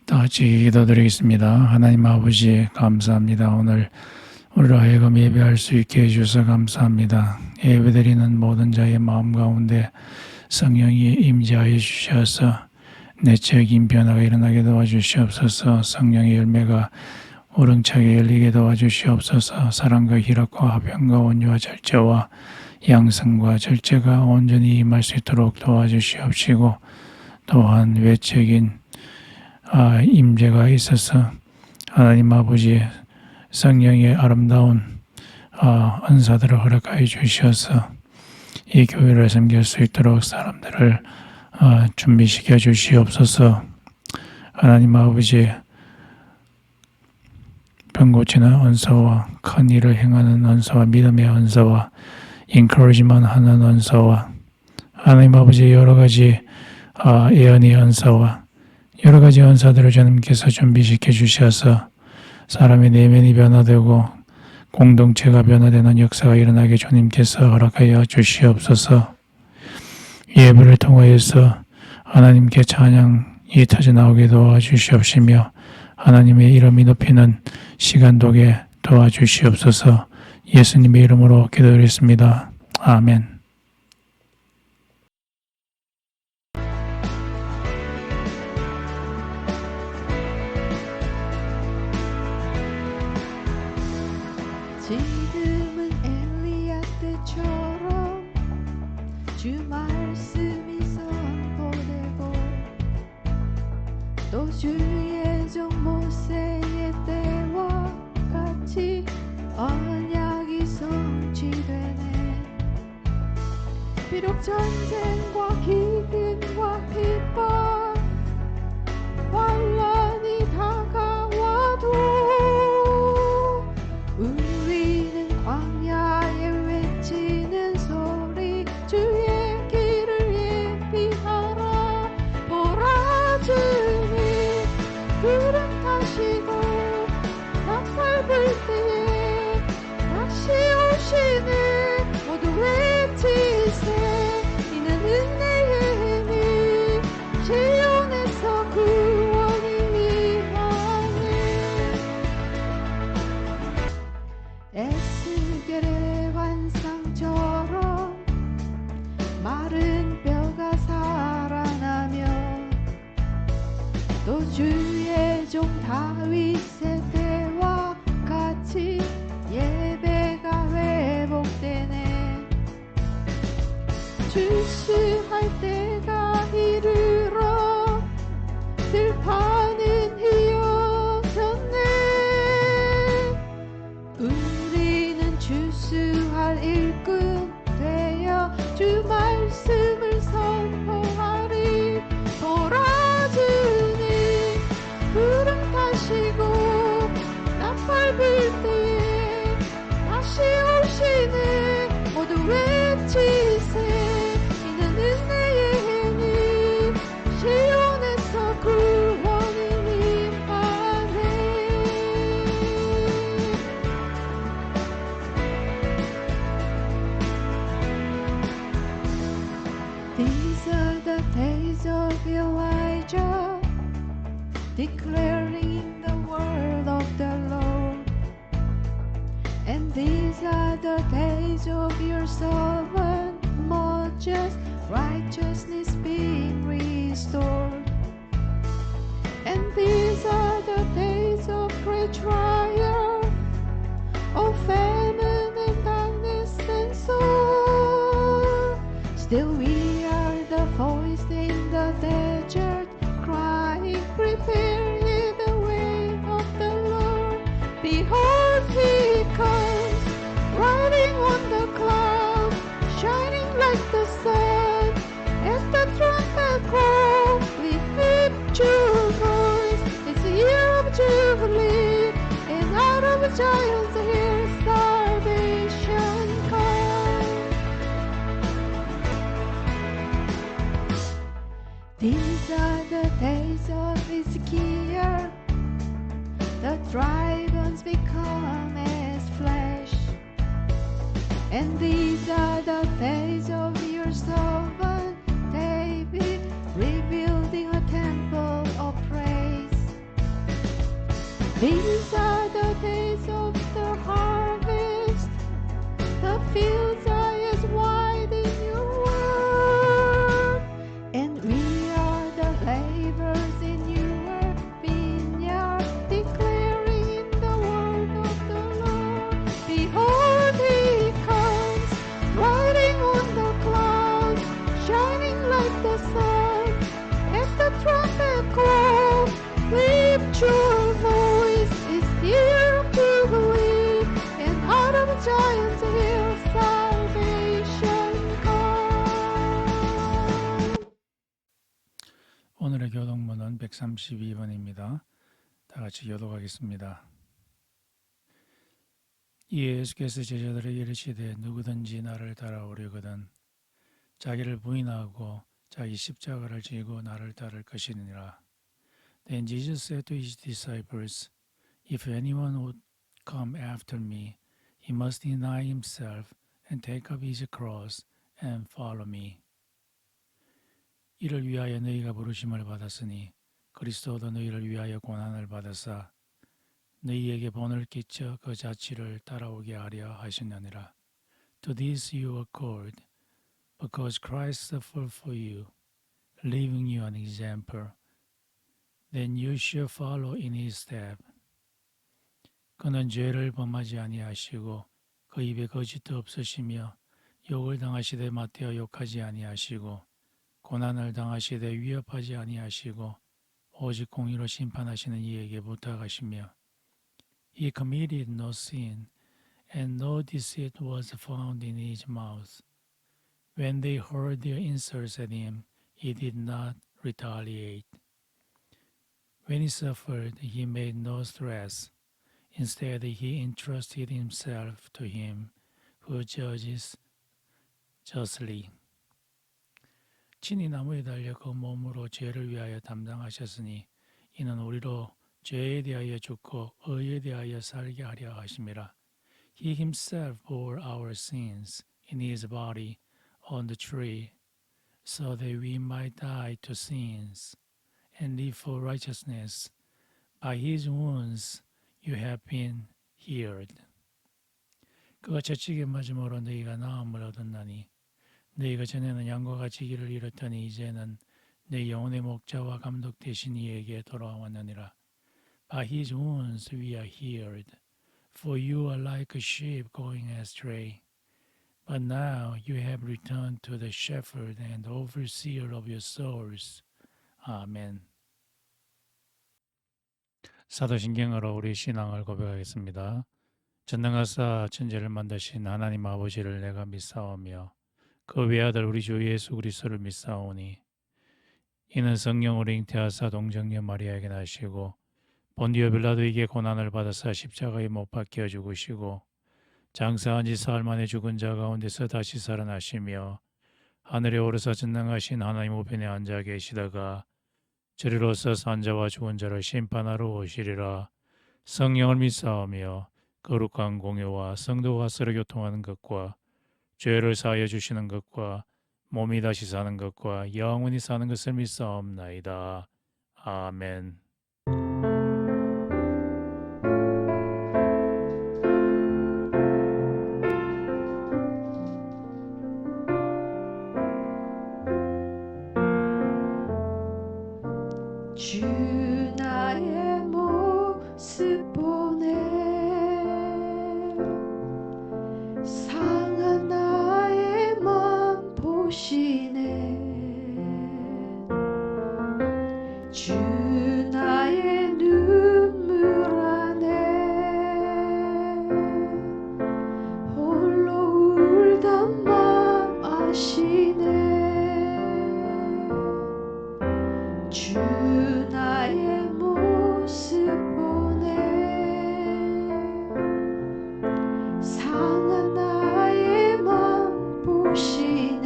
다 같이 기도드리겠습니다. 하나님 아버지 감사합니다. 오늘 우리로 하여금 예배할 수 있게 해주셔서 감사합니다. 예배드리는 모든 자의 마음 가운데 성령이 임재하여 주셔서 내적인 변화가 일어나게 도와주시옵소서. 성령의 열매가 우렁차게 열리게 도와주시옵소서. 사랑과 희락과 화평과 온유와 절제와 양성과 절제가 온전히 임할 수 있도록 도와주시옵시고, 또한 외적인 임재가 있어서 하나님 아버지 성령의 아름다운 은사들을 허락하여 주셔서 이 교회를 섬길 수 있도록 사람들을 준비시켜 주시옵소서. 하나님 아버지 병 고치는 은사와 큰 일을 행하는 은사와 믿음의 은사와 인커리지먼트 하는 은사와 하나님 아버지 여러 가지 예언의 은사와 여러 가지 은사들을 주님께서 준비시켜 주셔서 사람의 내면이 변화되고 공동체가 변화되는 역사가 일어나게 주님께서 허락하여 주시옵소서. 예배를 통하여서 하나님께 찬양이 터져나오게 도와주시옵시며 하나님의 이름이 높이는 시간 되게 도와주시옵소서. 예수님의 이름으로 기도드렸습니다. 아멘. 지금은 엘리야 때처럼 주 말씀이 선포되고 또 주의 종 모세의 때와 같이 언약이 성취되네. 비록 전쟁과 기근과 핍박 환난이 다가와도 우리는 광야에 외치는 소리 주의 길을 예비하라. 보라 주님 구름 타시고 나팔 불 때에 다시 오시네. 모두 외치세. 이는 은혜의 힘이 시온에서 구원이 임하네. 에스겔의 환상처럼 마른 뼈가 살아나며 또 주의 종 다윗의 때와 같이 예배가 회복되네. 출시할 때가 이르러 들판은 휘어졌네. 우리는 주수할 일꾼 되어 주 말씀을 선포하리. 보라 주님 구름 타시고 나팔 불 때에 다시 오시네. 모두 외치세. 이는 은혜의 힘이 시온에서 구원이 임하네. These are the days of Elijah, declaring the word of the Lord. And these are the days of your servant Moses, righteousness being restored. And these are the days of great trial, of famine and darkness and sorrow. Still we are the voice in the desert, crying, prepare ye the way of the Lord. Behold, he comes, riding on the cloud, shining like the sun. As the trumpet calls, lift your voice. It's the year of Jubilee, and out of Zion's hill salvation comes. These are the days of Ezekiel. The dry bones become as flesh. And these are the days of your servant David, rebuilding a temple of praise. These are the days of the harvest. The fields are as wide in your world, and we are the laborers in your vineyard, declaring the word of the Lord. Behold, he comes, riding on the clouds, shining like the sun. At the trumpet call, lift your voice, it's here to believe, and out of Zion's hill salvation come. 오늘의 교독문은 132번입니다. 다 같이 교독하겠습니다. 이에 예수께서 제자들에게 이르시되 누구든지 나를 따라오려거든 자기를 부인하고 자기 십자가를 지고 나를 따를 것이니라. Then Jesus said to his disciples, If anyone would come after me, he must deny himself and take up his cross and follow me. 이를 위하여 너희가 부르심을 받았으니 그리스도도 너희를 위하여 고난을 받으사 너희에게 본을 끼쳐 그 자취를 따라오게 하려 하시느니라. To this you accord, because Christ suffered for you, leaving you an example, then you shall follow in his step. 그는 죄를 범하지 아니하시고 그 입에 거짓도 없으시며 욕을 당하시되 맞대어 욕하지 아니하시고 고난을 당하시되 위협하지 아니하시고 오직 공의로 심판하시는 이에게 부탁하시며 He committed no sin, and no deceit was found in his mouth. When they heard their insults at him, he did not retaliate. When he suffered, he made no threats. Instead, he entrusted himself to him who judges justly. 친히 나무에 달려 그 몸으로 죄를 위하여 담당하셨으니 이는 우리로 죄에 대하여 죽고 의에 대하여 살게 하려 하심이라. He himself bore our sins in his body on the tree, so that we might die to sins and live for righteousness. By his wounds you have been healed. 그가 채찍에 맞음으로 너희가 나음을 얻었나니 너희가 전에는 양과 같이 길을 잃었더니 이제는 내 영혼의 목자와 감독 되신 이에게 돌아왔느니라. By his wounds we are healed, for you are like a sheep going astray. But now you have returned to the shepherd and overseer of your souls. 아멘. 사도신경으로 우리 신앙을 고백하겠습니다. 전능하사 천지를 만드신 하나님 아버지를 내가 믿사오며 그 외아들 우리 주 예수 그리스도를 믿사오니 이는 성령으로 잉태하사 동정녀 마리아에게 나시고 본디오 빌라도에게 고난을 받아사 십자가에 못 박혀 죽으시고 장사한 지 사흘 만에 죽은 자 가운데서 다시 살아나시며 하늘에 오르사 전능하신 하나님 우편에 앉아 계시다가 저리로서 산자와 죽은 자를 심판하러 오시리라. 성령을 믿사오며 거룩한 공유와 성도가 서로 교통하는 것과 죄를 사하여 주시는 것과 몸이 다시 사는 것과 영원히 사는 것을 믿사옵나이다. 아멘. 주 나의 모습 보네 상한 나의 맘 보시네 주 나의 눈물 안에 홀로 울던 맘 아시네 주 나의 모습 보네 상한 나의 맘 보시네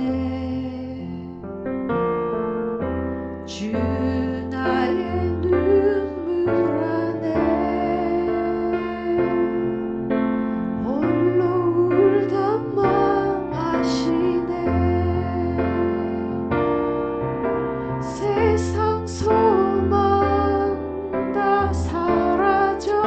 주 나의 눈물 안에 홀로 울던 맘 아시네 세상 소망 다 사라져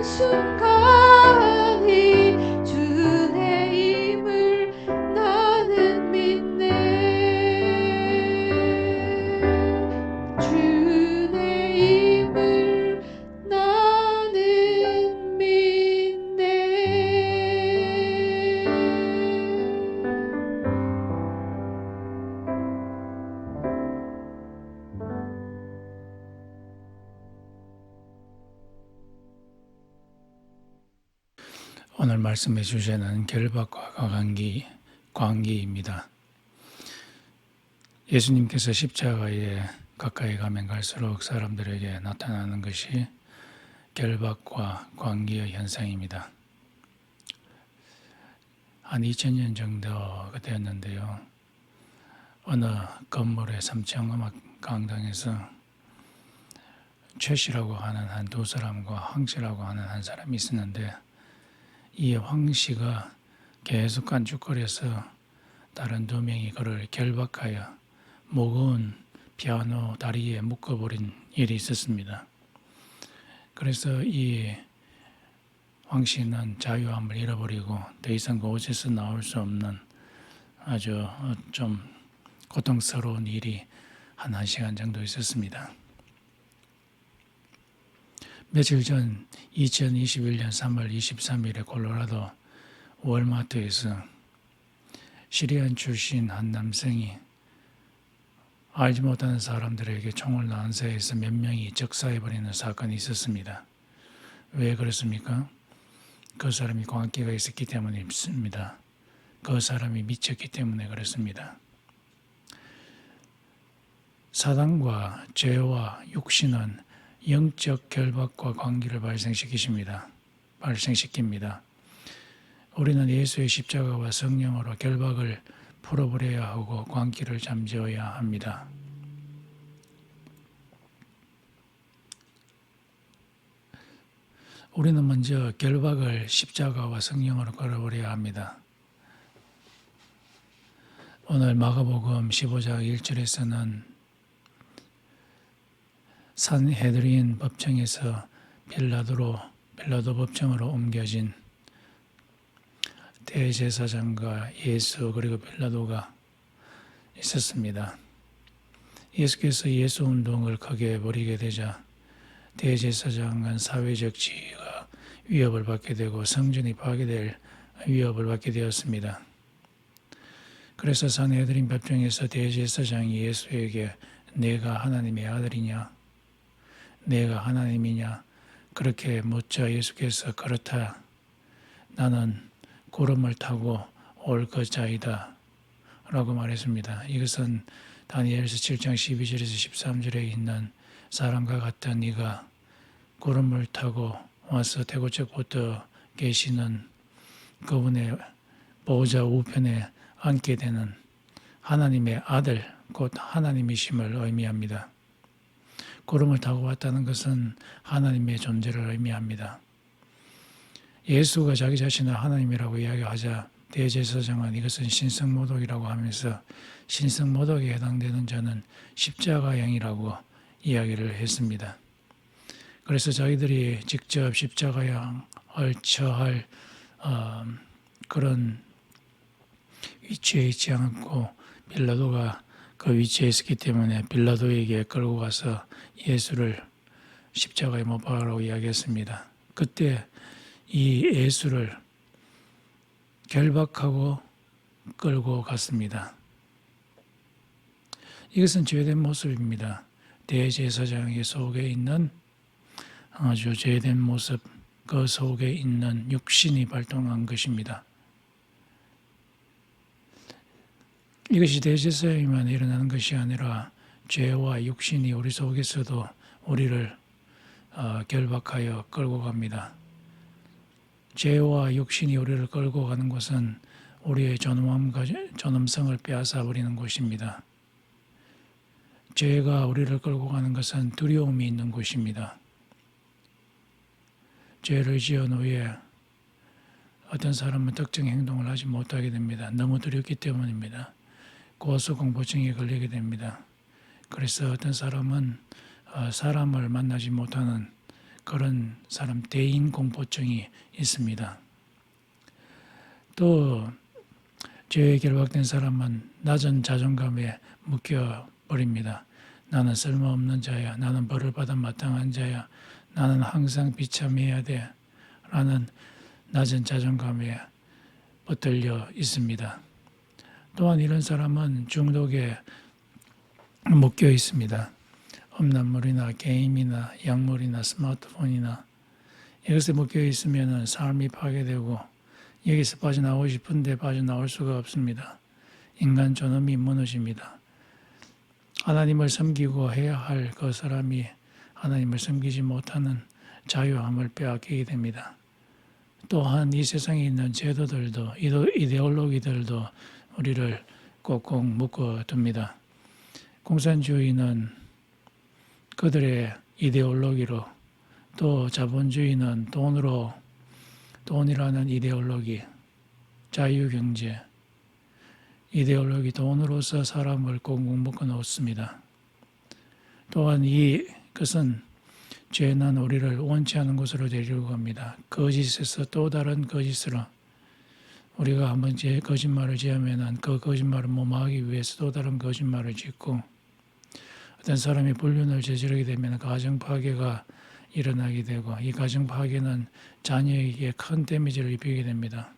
순간이 주의 힘을 나는 믿네. 주의 힘을 나는 믿네. 오늘 말씀의 주제는 결박과 관계입니다. 예수님께서 십자가에 가까이 가면 갈수록 사람들에게 나타나는 것이 결박과 관계의 현상입니다. 한 2000년 정도가 되었는데요. 어느 건물의 3층 음악 강당에서 최씨라고 하는 한 두 사람과 황씨라고 하는 한 사람이 있었는데, 이 황씨가 계속 깐죽거려서 다른 두 명이 그를 결박하여 무거운 피아노 다리에 묶어버린 일이 있었습니다. 그래서 이 황씨는 자유함을 잃어버리고 더 이상 그곳에서 나올 수 없는 아주 좀 고통스러운 일이 한 1시간 정도 있었습니다. 며칠 전 2021년 3월 23일에 콜로라도 월마트에서 시리안 출신 한 남성이 알지 못하는 사람들에게 총을 난사해서 몇 명이 적사해버리는 사건이 있었습니다. 왜 그렇습니까? 그 사람이 관계가 있었기 때문입니다. 그 사람이 미쳤기 때문에 그렇습니다. 사단과 죄와 육신은 영적 결박과 관계를 발생시킵니다. 우리는 예수의 십자가와 성령으로 결박을 풀어버려야 하고 관계를 잠재워야 합니다. 우리는 먼저 결박을 십자가와 성령으로 걸어버려야 합니다. 오늘 마가복음 15장 1절에서는 산헤드린 법정에서 빌라도 법정으로 옮겨진 대제사장과 예수 그리고 빌라도가 있었습니다. 예수께서 예수 운동을 크게 벌이게 되자 대제사장은 사회적 지위가 위협을 받게 되고 성전이 파괴될 위협을 받게 되었습니다. 그래서 산헤드린 법정에서 대제사장이 예수에게 내가 하나님의 아들이냐? 내가 하나님이냐? 그렇게 묻자 예수께서 그렇다. 나는 구름을 타고 올 것자이다. 라고 말했습니다. 이것은 다니엘서 7장 12절에서 13절에 있는 사람과 같은 이가 구름을 타고 와서 대고쪽부터 계시는 그분의 보호자 우편에 앉게 되는 하나님의 아들, 곧 하나님이심을 의미합니다. 구름을 타고 왔다는 것은 하나님의 존재를 의미합니다. 예수가 자기 자신을 하나님이라고 이야기하자 대제사장은 이것은 신성모독이라고 하면서 신성모독에 해당되는 자는 십자가형이라고 이야기를 했습니다. 그래서 자기들이 직접 십자가형을 처할 그런 위치에 있지 않고 빌라도가 그 위치에 있었기 때문에 빌라도에게 끌고 가서 예수를 십자가에 못 박으라고 이야기했습니다. 그때 이 예수를 결박하고 끌고 갔습니다. 이것은 죄된 모습입니다. 대제사장의 속에 있는 아주 죄된 모습, 그 속에 있는 육신이 발동한 것입니다. 이것이 대제사장에만 일어나는 것이 아니라 죄와 육신이 우리 속에서도 우리를 결박하여 끌고 갑니다. 죄와 육신이 우리를 끌고 가는 것은 우리의 존엄성을 빼앗아 버리는 곳입니다. 죄가 우리를 끌고 가는 것은 두려움이 있는 곳입니다. 죄를 지은 후에 어떤 사람은 특정 행동을 하지 못하게 됩니다. 너무 두렵기 때문입니다. 고소공포증에 걸리게 됩니다. 그래서 어떤 사람은 사람을 만나지 못하는 그런 사람 대인 공포증이 있습니다. 또 죄에 결박된 사람은 낮은 자존감에 묶여 버립니다. 나는 쓸모없는 자야. 나는 벌을 받아 마땅한 자야. 나는 항상 비참해야 돼. 라는 낮은 자존감에 붙들려 있습니다. 또한 이런 사람은 중독에 묶여 있습니다. 음란물이나 게임이나 약물이나 스마트폰이나 이것에 묶여 있으면 삶이 파괴되고 여기서 빠져나오고 싶은데 빠져나올 수가 없습니다. 인간 존엄이 무너집니다. 하나님을 섬기고 해야 할 그 사람이 하나님을 섬기지 못하는 자유함을 빼앗기게 됩니다. 또한 이 세상에 있는 제도들도 이데올로기들도 우리를 꼭꼭 묶어둡니다. 공산주의는 그들의 이데올로기로, 또 자본주의는 돈이라는 이데올로기, 자유경제 이데올로기, 돈으로서 사람을 꽁꽁 묶어 놓습니다. 또한 이것은 죄는 우리를 원치 않은 곳으로 데리고 갑니다. 거짓에서 또 다른 거짓으로, 우리가 한번 거짓말을 지으면 그 거짓말을 무마하기 위해서 또 다른 거짓말을 짓고, 어떤 사람이 불륜을 저지르게 되면 가정 파괴가 일어나게 되고, 이 가정 파괴는 자녀에게 큰 데미지를 입히게 됩니다.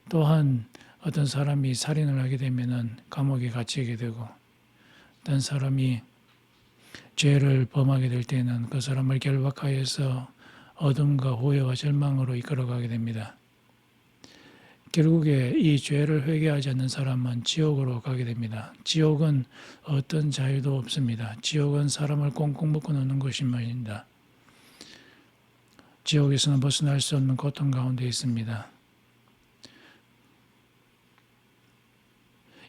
또한 어떤 사람이 살인을 하게 되면 감옥에 갇히게 되고, 어떤 사람이 죄를 범하게 될 때는 그 사람을 결박하여서 어둠과 후회와 절망으로 이끌어가게 됩니다. 결국에 이 죄를 회개하지 않는 사람은 지옥으로 가게 됩니다. 지옥은 어떤 자유도 없습니다. 지옥은 사람을 꽁꽁 묶어 놓는 곳입니다. 지옥에서는 벗어날 수 없는 고통 가운데 있습니다.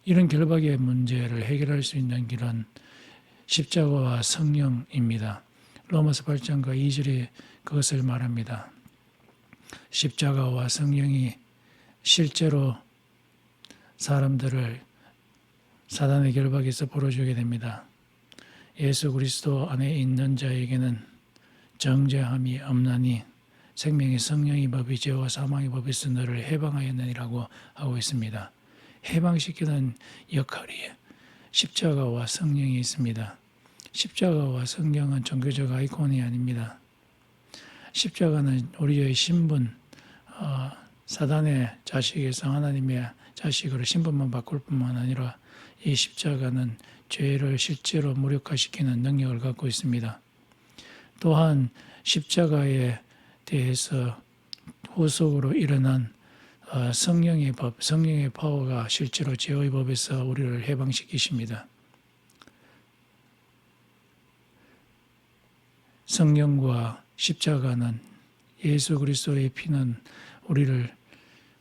이런 결박의 문제를 해결할 수 있는 길은 십자가와 성령입니다. 로마서 8장과 2절에 그것을 말합니다. 십자가와 성령이 실제로 사람들을 사단의 결박에서 풀어주게 됩니다. 예수 그리스도 안에 있는 자에게는 정죄함이 없나니 생명의 성령의 법이 죄와 사망의 법에서 너를 해방하였느니라고 하고 있습니다. 해방시키는 역할이 십자가와 성령이 있습니다. 십자가와 성령은 종교적 아이콘이 아닙니다. 십자가는 우리의 신분, 사단의 자식에서 하나님의 자식으로 신분만 바꿀 뿐만 아니라 이 십자가는 죄를 실제로 무력화시키는 능력을 갖고 있습니다. 또한 십자가에 대해서 후속으로 일어난 성령의 법, 성령의 파워가 실제로 죄의 법에서 우리를 해방시키십니다. 성령과 십자가는, 예수 그리스도의 피는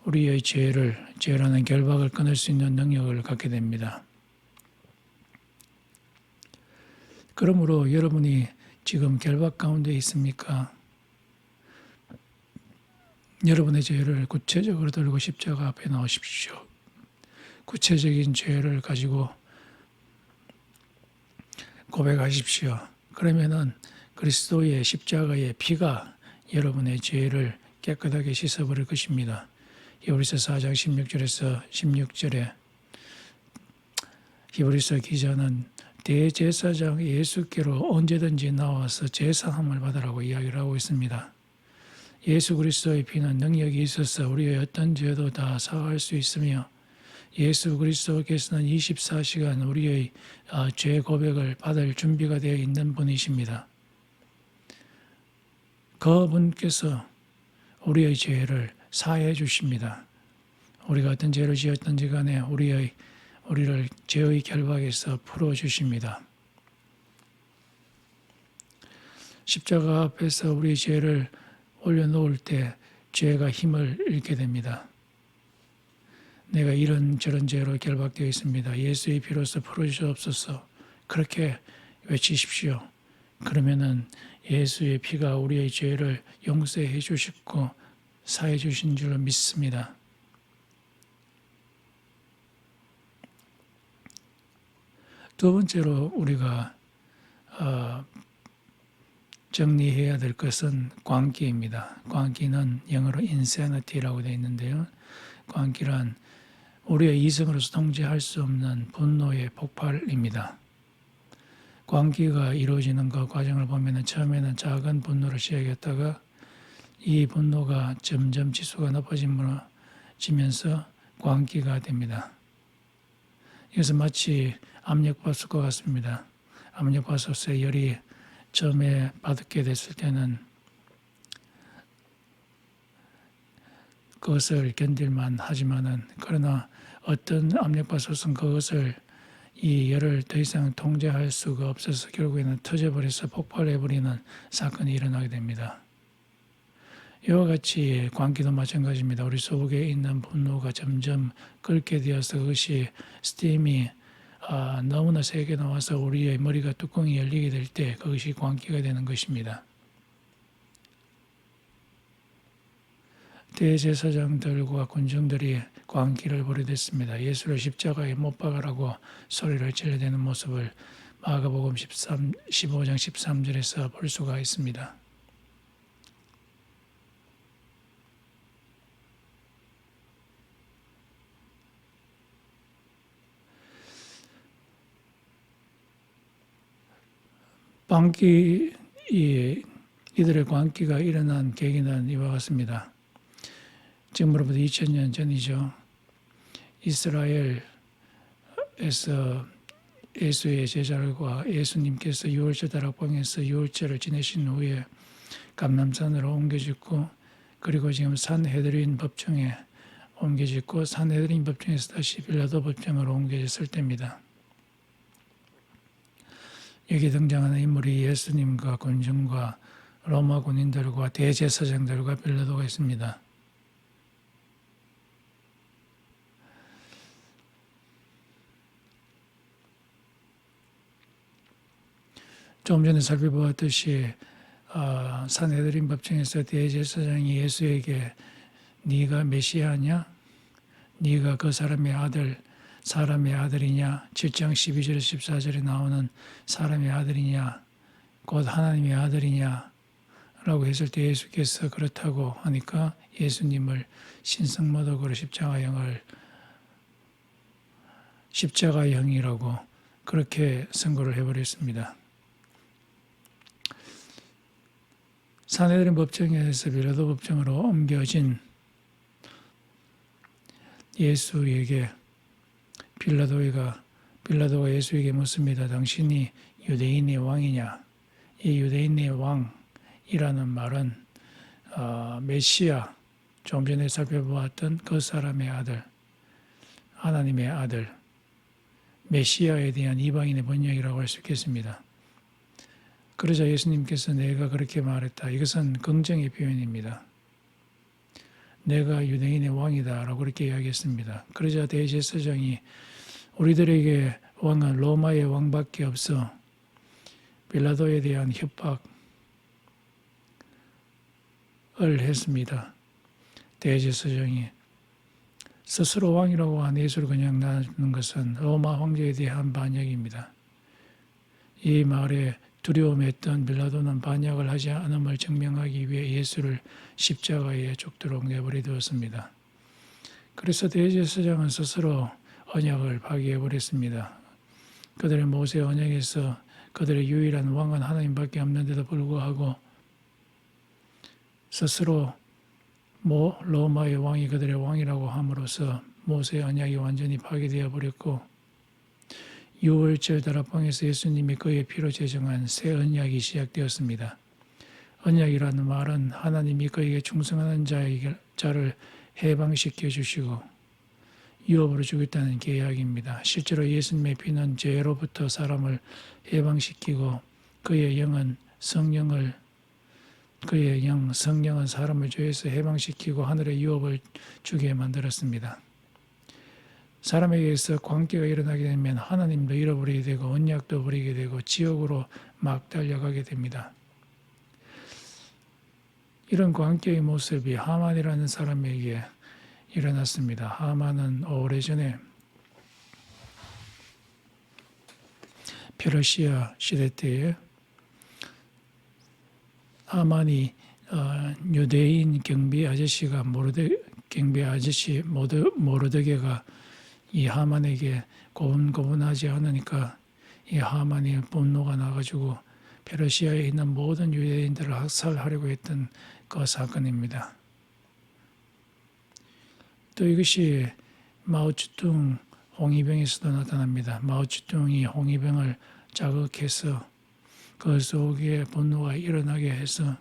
우리의 죄라는 결박을 끊을 수 있는 능력을 갖게 됩니다. 그러므로 여러분이 지금 결박 가운데 있습니까? 여러분의 죄를 구체적으로 들고 십자가 앞에 나오십시오. 구체적인 죄를 가지고 고백하십시오. 그러면은 그리스도의 십자가의 피가 여러분의 죄를 깨끗하게 씻어버릴 것입니다. 히브리서 4장 16절에서 16절에 히브리서 기자는 대제사장 예수께로 언제든지 나와서 제사함을 받으라고 이야기를 하고 있습니다. 예수 그리스도의 피는 능력이 있어서 우리의 어떤 죄도 다 사할 수 있으며, 예수 그리스도께서는 24시간 우리의 죄 고백을 받을 준비가 되어 있는 분이십니다. 그분께서 우리의 죄를 사해 주십니다. 우리가 어떤 죄를 지었든지 간에 우리를 죄의 결박에서 풀어주십니다. 십자가 앞에서 우리 죄를 올려놓을 때 죄가 힘을 잃게 됩니다. 내가 이런저런 죄로 결박되어 있습니다. 예수의 피로서 풀어주옵소서. 그렇게 외치십시오. 그러면은 예수의 피가 우리의 죄를 용서해 주시고 사해 주신 줄로 믿습니다. 두 번째로 우리가 정리해야 될 것은 광기입니다. 광기는 영어로 insanity라고 되어 있는데요. 광기란 우리의 이성으로서 통제할 수 없는 분노의 폭발입니다. 광기가 이루어지는 그 과정을 보면 처음에는 작은 분노를 시작했다가 이 분노가 점점 지수가 높아지면서 광기가 됩니다. 이것은 마치 압력밥솥과 같습니다. 압력밥솥의 열이 처음에 받게 됐을 때는 그것을 견딜만 하지만은 그러나 어떤 압력밥솥은 그것을 이 열을 더 이상 통제할 수가 없어서 결국에는 터져버려서 폭발해버리는 사건이 일어나게 됩니다. 이와 같이 광기도 마찬가지입니다. 우리 속에 있는 분노가 점점 끓게 되어서 그것이 스팀이 너무나 세게 나와서 우리의 머리가 뚜껑이 열리게 될 때 그것이 광기가 되는 것입니다. 대제사장들과 군중들이 광기를 벌이댔습니다. 예수를 십자가에 못 박으라고 소리를 질러대는 모습을 마가복음 15장 13절에서 볼 수가 있습니다. 이들의 광기가 일어난 계기는 이와 같습니다. 지금으로부터 2000년 전이죠. 이스라엘에서 예수의 제자들과 예수님께서 유월절 다락방에서 유월절을 지내신 후에 감람산으로 옮겨졌고 그리고 지금 산헤드린 법정에 옮겨졌고 산헤드린 법정에서 다시 빌라도 법정으로 옮겨졌을 때입니다. 여기 등장하는 인물이 예수님과 군중과 로마 군인들과 대제사장들과 빌라도가 있습니다. 좀 전에 살펴보았듯이 산헤드린 법정에서 대제사장이 예수에게 네가 메시아냐? 네가 그 사람의 아들이냐? 7장 12절에서 14절에 나오는 사람의 아들이냐? 곧 하나님의 아들이냐? 라고 했을 때 예수께서 그렇다고 하니까 예수님을 신성모독으로 십자가형이라고 그렇게 선고를 해버렸습니다. 산헤드린 법정에서 빌라도 법정으로 옮겨진 예수에게 빌라도가 예수에게 묻습니다. 당신이 유대인의 왕이냐? 이 유대인의 왕이라는 말은 메시아, 좀 전에 살펴보았던 그 사람의 아들, 하나님의 아들, 메시아에 대한 이방인의 번역이라고 할 수 있겠습니다. 그러자 예수님께서 내가 그렇게 말했다. 이것은 긍정의 표현입니다. 내가 유대인의 왕이다 라고 그렇게 이야기했습니다. 그러자 대제사장이 우리들에게 왕은 로마의 왕밖에 없어 빌라도에 대한 협박을 했습니다. 대제사장이 스스로 왕이라고 한 예수를 그냥 놔두는 것은 로마 황제에 대한 반역입니다. 이 말에 두려움했던 빌라도는 반역을 하지 않음을 증명하기 위해 예수를 십자가에 죽도록 내버려두었습니다. 그래서 대제사장은 스스로 언약을 파기해버렸습니다. 그들의 모세 언약에서 그들의 유일한 왕은 하나님밖에 없는데도 불구하고 스스로 로마의 왕이 그들의 왕이라고 함으로써 모세 언약이 완전히 파괴되어 버렸고 유월절 다락방에서 예수님이 그의 피로 제정한 새 언약이 시작되었습니다. 언약이라는 말은 하나님이 그에게 충성하는 자를 해방시켜 주시고 유업으로 주겠다는 계약입니다. 실제로 예수님의 피는 죄로부터 사람을 해방시키고 그의 성령은 사람을 죄에서 해방시키고 하늘의 유업을 주게 만들었습니다. 사람에게서 광기가 일어나게 되면 하나님도 잃어버리게 되고 언약도 버리게 되고 지옥으로 막 달려가게 됩니다. 이런 광기의 모습이 하만이라는 사람에게 일어났습니다. 하만은 오래전에 페르시아 시대 때에 하만이 유대인 경비 아저씨가 경비 아저씨 모르드게가 이 하만에게 고분고분하지 않으니까 이 하만이 분노가 나가지고 페르시아에 있는 모든 유대인들을 학살하려고 했던 그 사건입니다. 또 이것이 마오쩌둥 홍위병에서도 나타납니다. 마오쩌둥이 홍위병을 자극해서 그 속에 분노가 일어나게 해서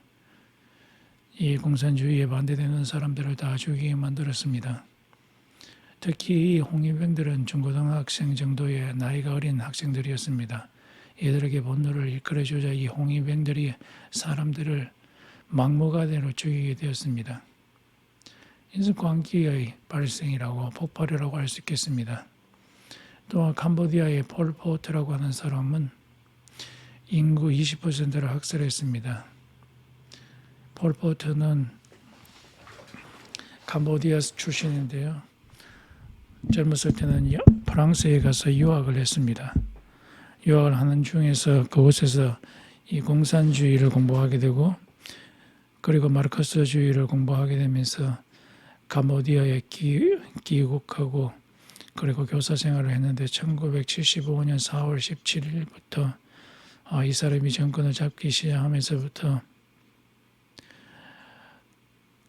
이 공산주의에 반대되는 사람들을 다 죽이게 만들었습니다. 특히 이 홍위병들은 중고등학생 정도의 나이가 어린 학생들이었습니다. 이들에게 분노를 이끌어주자 이 홍위병들이 사람들을 막무가내로 죽이게 되었습니다. 이것은 광기의 발생이라고 폭발이라고 할 수 있겠습니다. 또한 캄보디아의 폴포트라고 하는 사람은 인구 20%를 학살했습니다. 폴포트는 캄보디아 출신인데요. 젊었을 때는 프랑스에 가서 유학을 했습니다. 유학을 하는 중에서 그곳에서 이 공산주의를 공부하게 되고 그리고 마르크스주의를 공부하게 되면서 캄보디아에 귀국하고 그리고 교사 생활을 했는데 1975년 4월 17일부터 이 사람이 정권을 잡기 시작하면서부터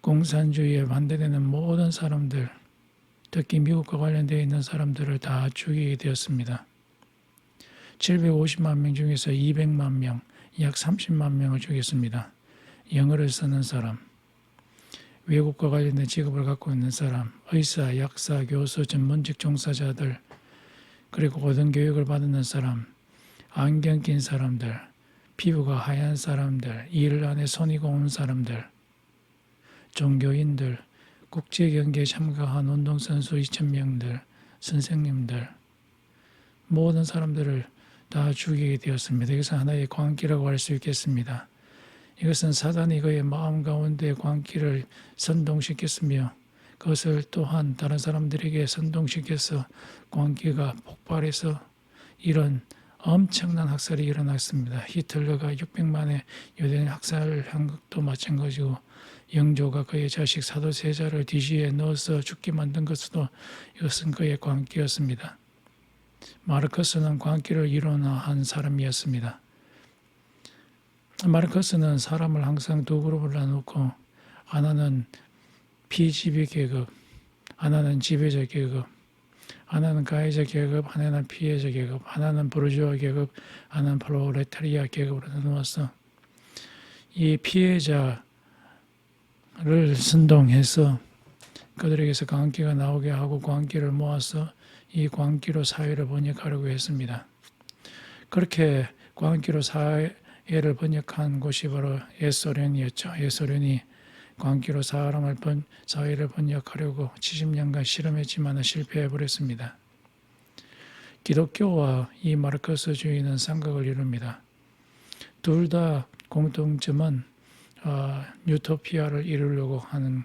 공산주의에 반대되는 모든 사람들, 특히 미국과 관련되어 있는 사람들을 다 죽이게 되었습니다. 750만 명 중에서 200만 명, 약 30만 명을 죽였습니다. 영어를 쓰는 사람, 외국과 관련된 직업을 갖고 있는 사람, 의사, 약사, 교수, 전문직 종사자들, 그리고 고등교육을 받는 사람, 안경 낀 사람들, 피부가 하얀 사람들, 일 안에 손이 고운 사람들, 종교인들, 국제경기에 참가한 운동선수 2,000명들, 선생님들, 모든 사람들을 다 죽이게 되었습니다. 이것은 하나의 광기라고 할 수 있겠습니다. 이것은 사단이 그의 마음 가운데 광기를 선동시켰으며 그것을 또한 다른 사람들에게 선동시켜서 광기가 폭발해서 이런 엄청난 학살이 일어났습니다. 히틀러가 600만의 유대인 학살한 것도 마찬가지고 영조가 그의 자식 사도세자를 뒤지에 넣어서 죽게 만든 것도 이것은 그의 광기였습니다. 마르크스는 광기를 일원화한 사람이었습니다. 마르크스는 사람을 항상 두 그룹을 나누고 하나는 피지배 계급, 하나는 지배자 계급, 하나는 가해자 계급, 하나는 피해자 계급, 하나는 부르주아 계급, 하나는 프롤레타리아 계급으로 나누어서 이 피해자를 선동해서 그들에게서 광기가 나오게 하고 광기를 모아서 이 광기로 사회를 번역하려고 했습니다. 그렇게 광기로 사회를 번역한 곳이 바로 옛소련이었죠. 옛소련이 광기로 사회를 번역하려고 70년간 실험했지만 실패해버렸습니다. 기독교와 이 마르크스주의는 삼각을 이룹니다. 둘 다 공통점은 유토피아를 이루려고 하는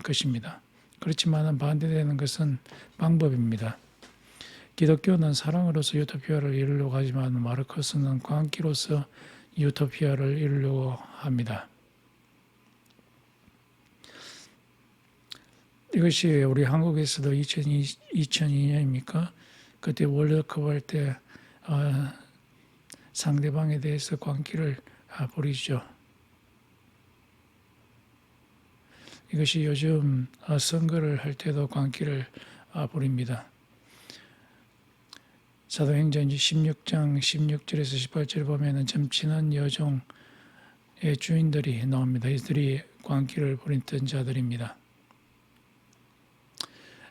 것입니다. 그렇지만 반대되는 것은 방법입니다. 기독교는 사랑으로서 유토피아를 이루려고 하지만 마르크스는 광기로서 유토피아를 이루려고 합니다. 이것이 우리 한국에서도 2002년입니까? 그때 월드컵 할 때 상대방에 대해서 광기를 부리죠. 이것이 요즘 선거를 할 때도 광기를 부립니다. 사도행전 16장 16절에서 18절 보면은 점치는 여종의 주인들이 나옵니다. 이들이 광기를 부렸던 자들입니다.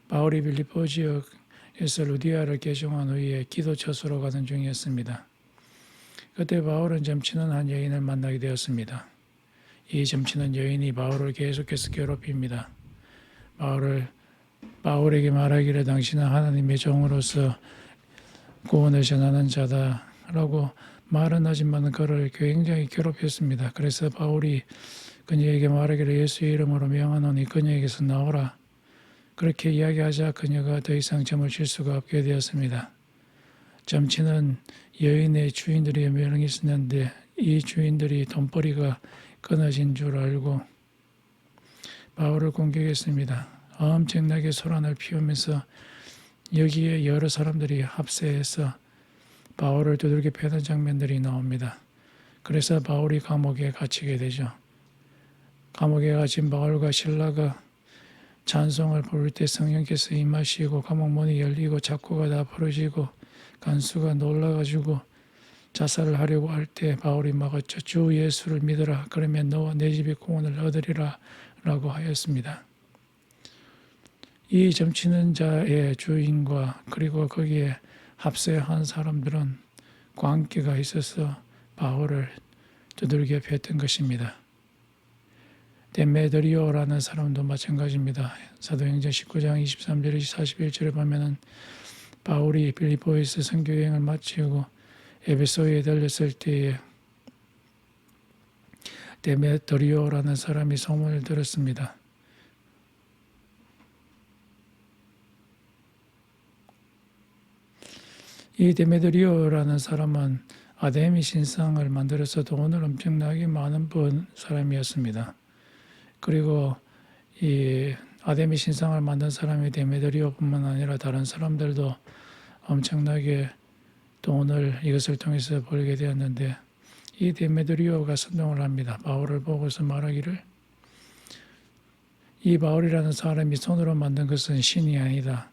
바울이 빌립보 지역에서 루디아를 개종한 후에 기도 처소로 가던 중이었습니다. 그때 바울은 점치는 한 여인을 만나게 되었습니다. 이 점치는 여인이 바울을 계속해서 괴롭힙니다. 바울에게 말하기를 당신은 하나님의 종으로서 구원을 전하는 자다라고 말은 하지만 그를 굉장히 괴롭혔습니다. 그래서 바울이 그녀에게 말하기를 예수의 이름으로 명하노니 그녀에게서 나오라. 그렇게 이야기하자 그녀가 더 이상 점을 칠 수가 없게 되었습니다. 점치는 여인의 주인들이 몇 명 있었는데 이 주인들이 돈벌이가 끊어진 줄 알고 바울을 공격했습니다. 엄청나게 소란을 피우면서 여기에 여러 사람들이 합세해서 바울을 두들겨 패는 장면들이 나옵니다. 그래서 바울이 감옥에 갇히게 되죠. 감옥에 갇힌 바울과 실라가 찬송을 부를 때 성령께서 임하시고 감옥 문이 열리고 창고가 다 풀어지고 간수가 놀라가지고 자살을 하려고 할 때 바울이 막았죠. 주 예수를 믿어라. 그러면 너와 내 집이 구원을 얻으리라 라고 하였습니다. 이 점치는 자의 주인과 그리고 거기에 합세한 사람들은 광기가 있어서 바울을 두들겨 팼던 것입니다. 데메드리오라는 사람도 마찬가지입니다. 사도행전 19장 23절 41절에 보면은 바울이 빌립보에서 선교여행을 마치고 에베소에 들렸을 때에 데메드리오라는 사람이 소문을 들었습니다. 이 데메드리오라는 사람은 아데미 신상을 만들어서 돈을 엄청나게 많은 번 사람이었습니다. 그리고 이 아데미 신상을 만든 사람이 데메드리오뿐만 아니라 다른 사람들도 엄청나게 돈을 이것을 통해서 벌게 되었는데 이 데메드리오가 선동을 합니다. 바울을 보고서 말하기를 이 바울이라는 사람이 손으로 만든 것은 신이 아니다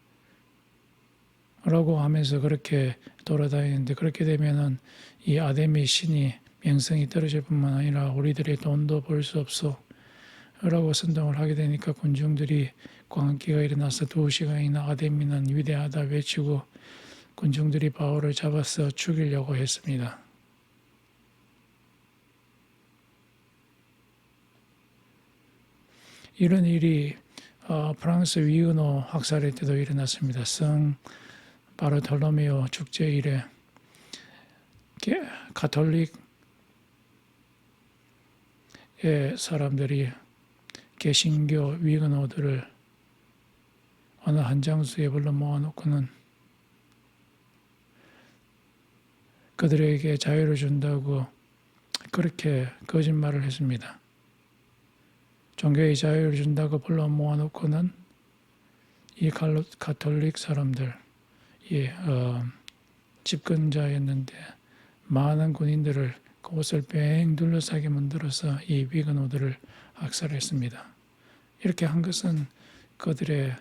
라고 하면서 그렇게 돌아다니는데 그렇게 되면은 이 아데미 신이 명성이 떨어질 뿐만 아니라 우리들의 돈도 벌 수 없어 라고 선동을 하게 되니까 군중들이 광기가 일어나서 2시간이나 아데미는 위대하다 외치고 군중들이 바울을 잡아서 죽이려고 했습니다. 이런 일이 프랑스 위은호 학살의 때도 일어났습니다. 성 바르톨로메오 축제일에 가톨릭의 사람들이 개신교 위근호들을 어느 한 장소에 불러 모아놓고는 그들에게 자유를 준다고 그렇게 거짓말을 했습니다. 종교의 자유를 준다고 불러 모아놓고는 이 가톨릭 사람들, 집권자였는데 많은 군인들을 그곳을 뺑 둘러싸게 만들어서 이 위근호들을 학살했습니다. 이렇게 한 것은 그들의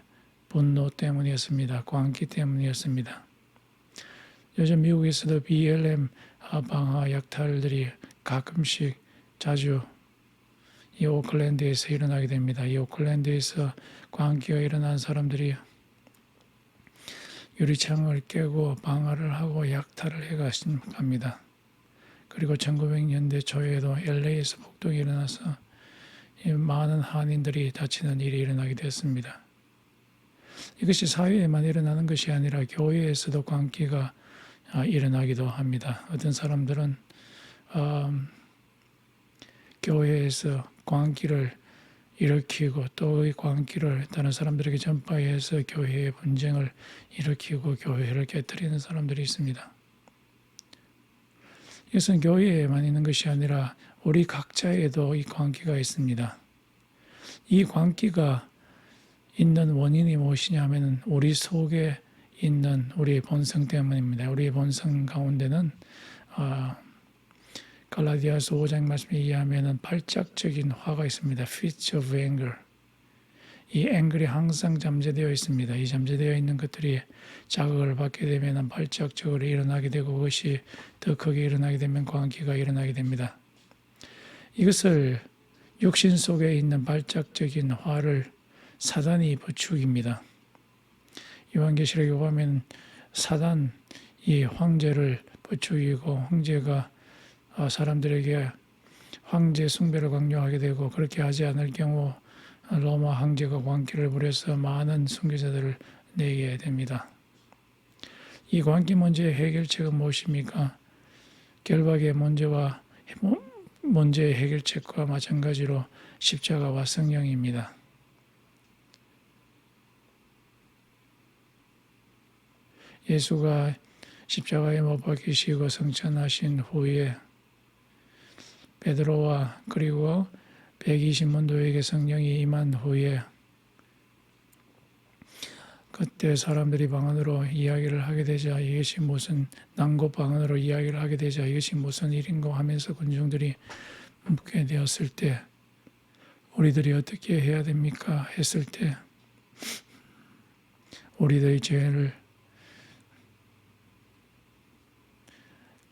분노 때문이었습니다. 광기 때문이었습니다. 요즘 미국에서도 BLM 방화 약탈들이 가끔씩 자주 이 오클랜드에서 일어나게 됩니다. 이 오클랜드에서 광기가 일어난 사람들이 유리창을 깨고 방화를 하고 약탈을 해갑니다. 그리고 1900년대 초에도 LA에서 폭동이 일어나서 많은 한인들이 다치는 일이 일어나게 되었습니다. 이것이 사회에만 일어나는 것이 아니라 교회에서도 광기가 일어나기도 합니다. 어떤 사람들은 교회에서 광기를 일으키고 또 이 광기를 다른 사람들에게 전파해서 교회의 분쟁을 일으키고 교회를 깨뜨리는 사람들이 있습니다. 이것은 교회에만 있는 것이 아니라 우리 각자에도 이 광기가 있습니다. 이 광기가 있는 원인이 무엇이냐 하면 우리 속에 있는 우리의 본성 때문입니다. 우리의 본성 가운데는 갈라디아서 5장 말씀에 의하면 발작적인 화가 있습니다. Fits of anger. 이 앵글이 항상 잠재되어 있습니다. 이 잠재되어 있는 것들이 자극을 받게 되면 발작적으로 일어나게 되고 그것이 더 크게 일어나게 되면 광기가 일어나게 됩니다. 이것을 육신 속에 있는 발작적인 화를 사단이 부추깁니다. 요한계시록에 보면 사단 이 황제를 부추기고 황제가 사람들에게 황제 숭배를 강요하게 되고 그렇게 하지 않을 경우 로마 황제가 광기를 부려서 많은 순교자들을 내게 됩니다. 이 광기 문제의 해결책은 무엇입니까? 결박의 문제의 해결책과 마찬가지로 십자가와 성령입니다. 예수가 십자가에 못 박히시고 성천하신 후에 베드로와 그리고 120문도에게 성령이 임한 후에 그때 사람들이 방언으로 이야기를 하게 되자 이것이 무슨 난고 방언으로 이야기를 하게 되자 이것이 무슨 일인가 하면서 군중들이 묻게 되었을 때 우리들이 어떻게 해야 됩니까? 했을 때 우리들의 죄를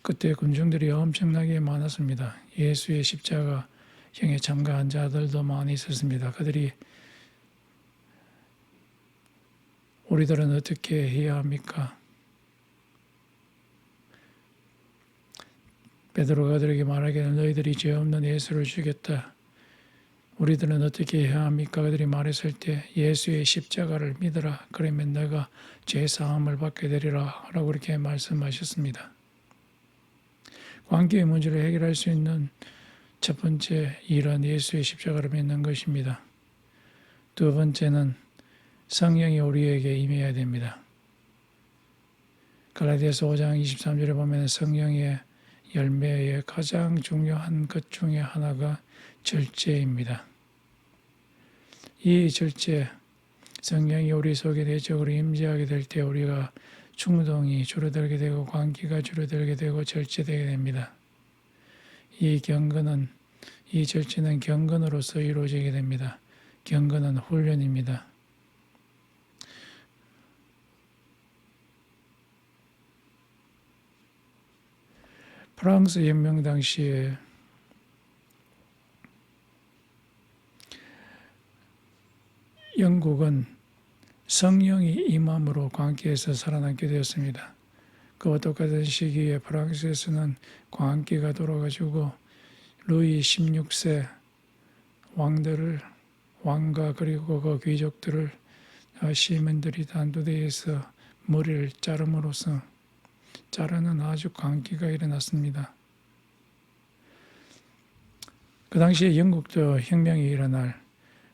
그때 군중들이 엄청나게 많았습니다. 예수의 십자가 형에 참가한 자들도 많이 있었습니다. 그들이 우리들은 어떻게 해야 합니까? 베드로가 그들에게 말하기를 너희들이 죄 없는 예수를 죽였다. 우리들은 어떻게 해야 합니까? 그들이 말했을 때 예수의 십자가를 믿어라. 그러면 너가 죄 사함을 받게 되리라. 라고 그렇게 말씀하셨습니다. 관계의 문제를 해결할 수 있는 첫 번째 일은 예수의 십자가를 믿는 것입니다. 두 번째는 성령이 우리에게 임해야 됩니다. 갈라디아서 5장 23절에 보면 성령의 열매의 가장 중요한 것 중에 하나가 절제입니다. 이 절제, 성령이 우리 속에 내적으로 임재하게 될 때 우리가 충동이 줄어들게 되고 관계가 줄어들게 되고 절제되게 됩니다. 이 절제는 경건으로서 이루어지게 됩니다. 경건은 훈련입니다. 프랑스 혁명 당시에 영국은 성령이 임함으로 광기에서 살아남게 되었습니다. 그와 똑같은 시기에 프랑스에서는 광기가 돌아가지고 루이 16세 왕과 그리고 그 귀족들을 시민들이 단두대에서 머리를 자름으로써 자르는 아주 광기가 일어났습니다. 그 당시에 영국도 혁명이 일어날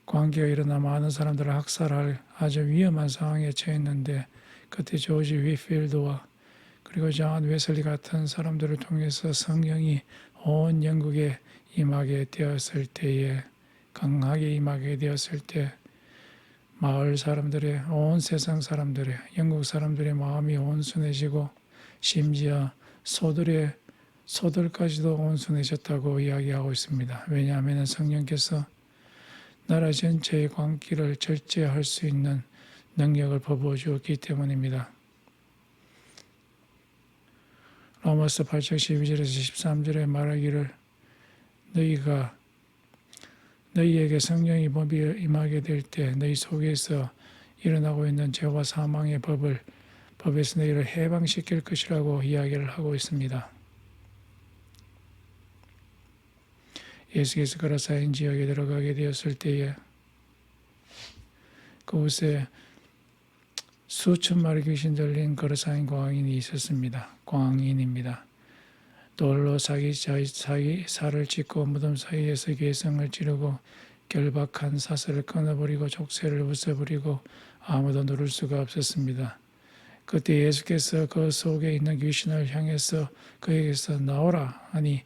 광기가 일어나 많은 사람들을 학살할 아주 위험한 상황에 처했는데 그때 조지 위필드와 그리고 존 웨슬리 같은 사람들을 통해서 성령이 온 영국에 임하게 되었을 때에 강하게 임하게 되었을 때 마을 사람들의 온 세상 사람들의 영국 사람들의 마음이 온순해지고 심지어 소들까지도 온순해졌다고 이야기하고 있습니다. 왜냐하면 성령께서 나라 전체의 광기를 절제할 수 있는 능력을 부어 주었기 때문입니다. 로마서 8장 12절에서 13절에 말하기를 너희에게 성령이 임하게 될 때 너희 속에서 일어나고 있는 죄와 사망의 법에서 너희를 해방시킬 것이라고 이야기를 하고 있습니다. 예수께서 거라사인 지역에 들어가게 되었을 때에 그곳에 수천 마리 귀신 들린 거라사인 광인이 있었습니다. 광인입니다. 돌로 자기 살을 찢고 무덤 사이에서 괴성을 지르고 결박한 사슬을 끊어버리고 족쇄를 벗어버리고 아무도 누를 수가 없었습니다. 그때 예수께서 그 속에 있는 귀신을 향해서 그에게서 나오라 하니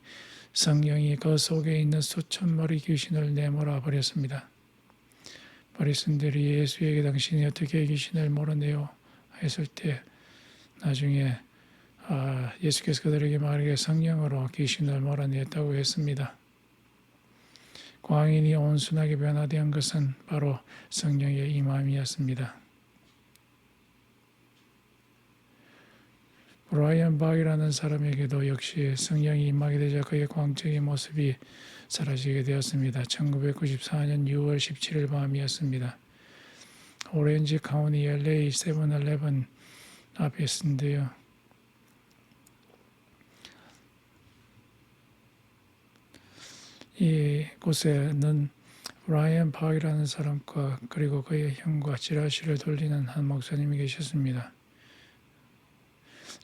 성령이 그 속에 있는 수천 마리 귀신을 내몰아 버렸습니다. 바리새인들이 예수에게 당신이 어떻게 귀신을 몰아내요? 했을 때 나중에 예수께서 그들에게 말하기를 성령으로 귀신을 몰아냈다고 했습니다. 광인이 온순하게 변화된 것은 바로 성령의 임함이었습니다. 브라이언 박이라는 사람에게도 역시 성령이 임하게 되자 그의 광적인 모습이 사라지게 되었습니다. 1994년 6월 17일 밤이었습니다. 오렌지 카운티 LA 7-11 앞에 있는데요. 이곳에는 브라이언 박이라는 사람과 그리고 그의 형과 지라시를 돌리는 한 목사님이 계셨습니다.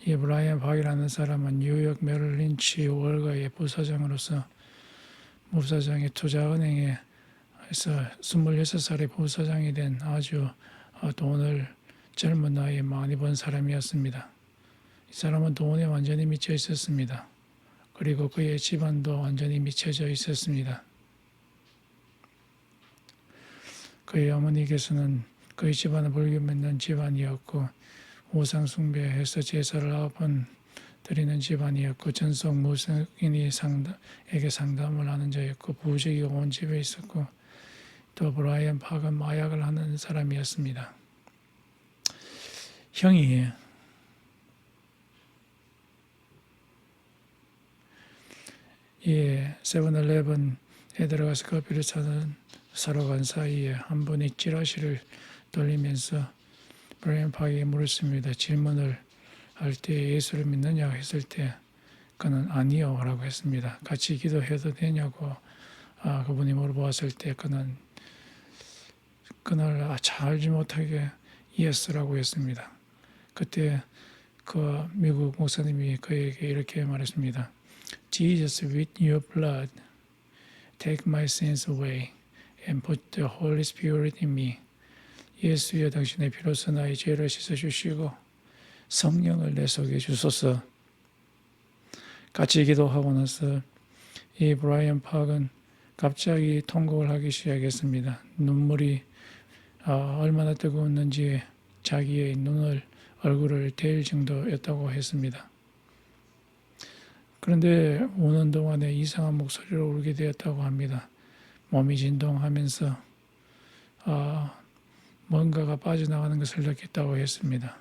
이 브라이언 박이라는 사람은 뉴욕 메릴 린치 월가의 부사장으로서 부사장의 투자은행에서 26살의 부사장이 된 아주 돈을 젊은 나이에 많이 번 사람이었습니다. 이 사람은 돈에 완전히 미쳐 있었습니다. 그리고 그의 집안도 완전히 미쳐져 있었습니다. 그의 어머니께서는 그의 집안은 불교 믿는 집안이었고 우상 숭배해서 제사를 9번 드리는 집안이었고 전속 무속인이 에게 상담을 하는 자였고 부적이 온 집에 있었고 또 브라이언 팍은 마약을 하는 사람이었습니다. 형이 세븐일레븐에 들어가서 커피를 사러 간 사이에 한 분이 찌라시를 돌리면서 브라이언 팍에게 물었습니다. 질문을 할 때 예수를 믿느냐 했을 때 그는 아니요 라고 했습니다. 같이 기도해도 되냐고 그분이 물어보았을 때 그는 그날 알지 못하게 예스라고 했습니다. 그때 그 미국 목사님이 그에게 이렇게 말했습니다. Jesus, with your blood, take my sins away and put the Holy Spirit in me. 예수여 당신의 피로써 나의 죄를 씻어주시고 성령을 내 속에 주소서. 같이 기도하고 나서 이 브라이언 팍은 갑자기 통곡을 하기 시작했습니다. 눈물이 얼마나 뜨거웠는지 자기의 얼굴을 데일 정도였다고 했습니다. 그런데 우는 동안에 이상한 목소리로 울게 되었다고 합니다. 몸이 진동하면서 뭔가가 빠져나가는 것을 느꼈다고 했습니다.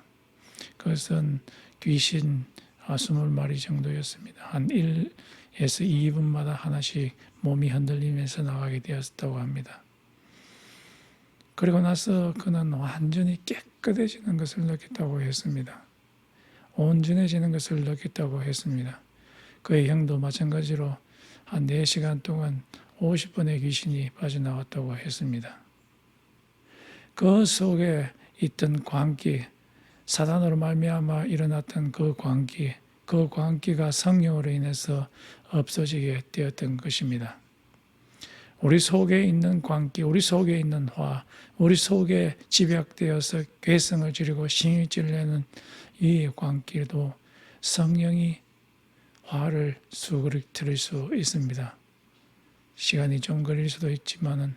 그것은 귀신 20마리 정도였습니다. 한 1에서 2분마다 하나씩 몸이 흔들리면서 나가게 되었다고 합니다. 그리고 나서 그는 완전히 깨끗해지는 것을 느꼈다고 했습니다. 온전해지는 것을 느꼈다고 했습니다. 그의 형도 마찬가지로 한 4시간 동안 50번의 귀신이 빠져나왔다고 했습니다. 그 속에 있던 광기, 사단으로 말미암아 일어났던 그 광기가 성령으로 인해서 없어지게 되었던 것입니다. 우리 속에 있는 광기, 우리 속에 있는 화, 우리 속에 집약되어서 괴성을 지르고 신일질을 내는 이 광기도 성령이 화를 수그러뜨릴 수 있습니다. 시간이 좀 걸릴 수도 있지만은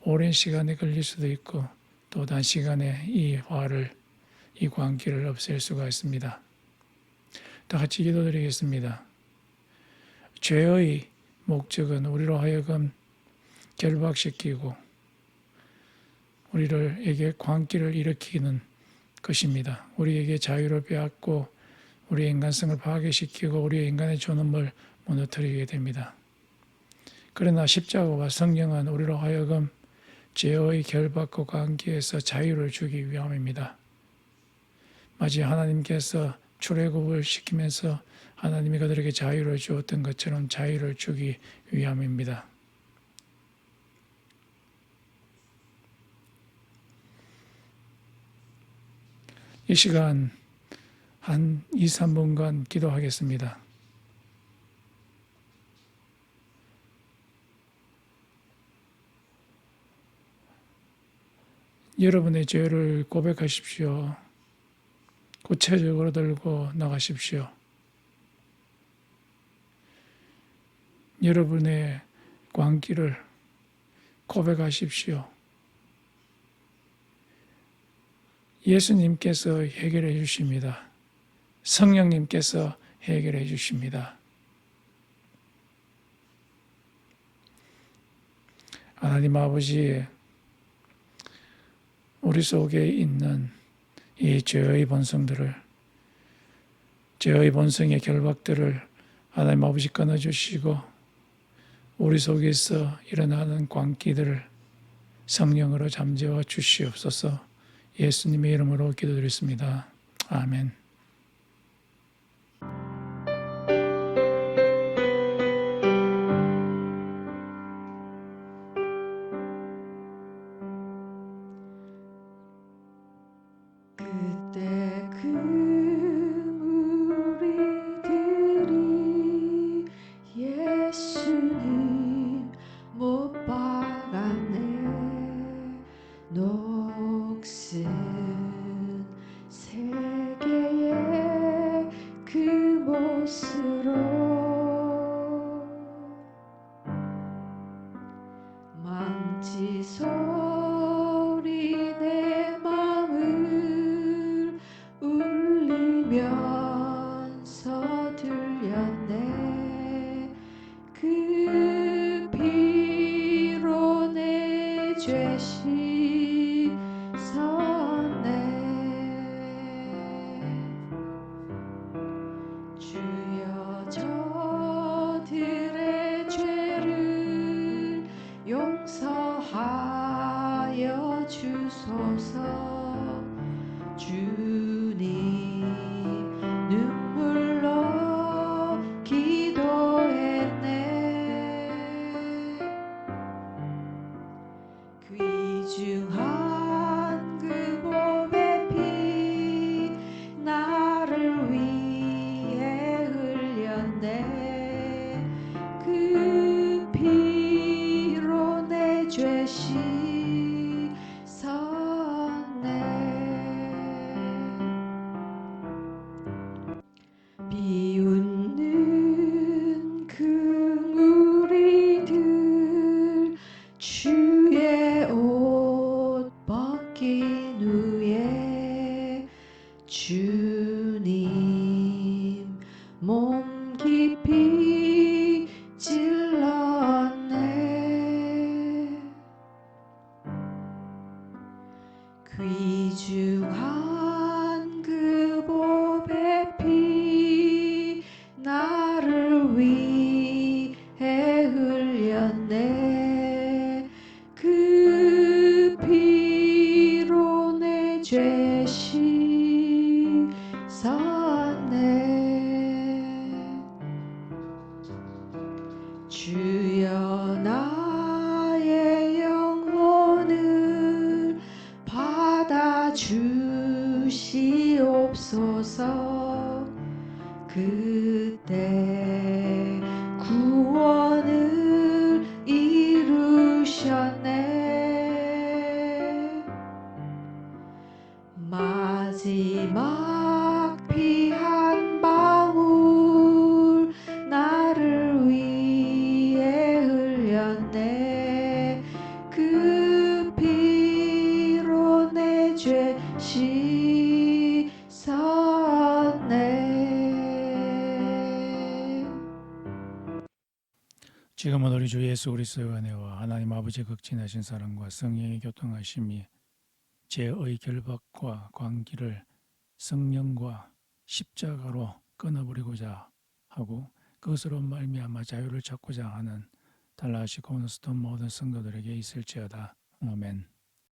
오랜 시간이 걸릴 수도 있고 또 단시간에 이 광기를 없앨 수가 있습니다. 다 같이 기도드리겠습니다. 죄의 목적은 우리로 하여금 결박시키고 우리에게 광기를 일으키는 것입니다. 우리에게 자유를 빼앗고 우리의 인간성을 파괴시키고 우리의 인간의 존엄을 무너뜨리게 됩니다. 그러나 십자가와 성령은 우리로 하여금 죄의 결박과 관계에서 자유를 주기 위함입니다. 마치 하나님께서 출애굽을 시키면서 하나님이 그들에게 자유를 주었던 것처럼 자유를 주기 위함입니다. 이 시간 한 2, 3분간 기도하겠습니다. 여러분의 죄를 고백하십시오. 구체적으로 들고 나가십시오. 여러분의 광기를 고백하십시오. 예수님께서 해결해 주십니다. 성령님께서 해결해 주십니다. 하나님 아버지, 우리 속에 있는 이 죄의 본성들을, 죄의 본성의 결박들을 하나님 아버지 끊어주시고 우리 속에서 일어나는 광기들을 성령으로 잠재워 주시옵소서. 예수님의 이름으로 기도드렸습니다. 아멘. 그때 그 무리들이 예수님 못 박았네. 녹슨 세계의 소리 내 맘을 울리면서 들렸네. 그 피로 내 죄 씻었네. 주여 저들의 죄를 용서하여 주소서. 주님 눈물로 기도했네. 귀중한 그 보배 피 나를 위해 흘렸네. 그 피로 내 죄 씻었네. 비웃는 그 무리들 주의 옷 벗긴 후에 주님 몸 깊이 찔렀네. 귀중한 그 보배 피 나를 위해 흘렸네. 그 피로 내 죄 씻었네. 주여 나의 영혼을 받아 주시옵소서. 그때 구원을 이루셨네. 마지막 피 한 방울 나를 위해 흘렸네. 그 피로 내 죄 씻었네. 지금은 우리 주 예수 그리스도의 은혜와 하나님 아버지 극진하신 사랑과 성령의 교통하심이 죄의 결박과 관계를 성령과 십자가로 끊어버리고자 하고 그것으로 말미암아 자유를 찾고자 하는 달라시 코너스톤 모든 성도들에게 있을지어다. 아멘.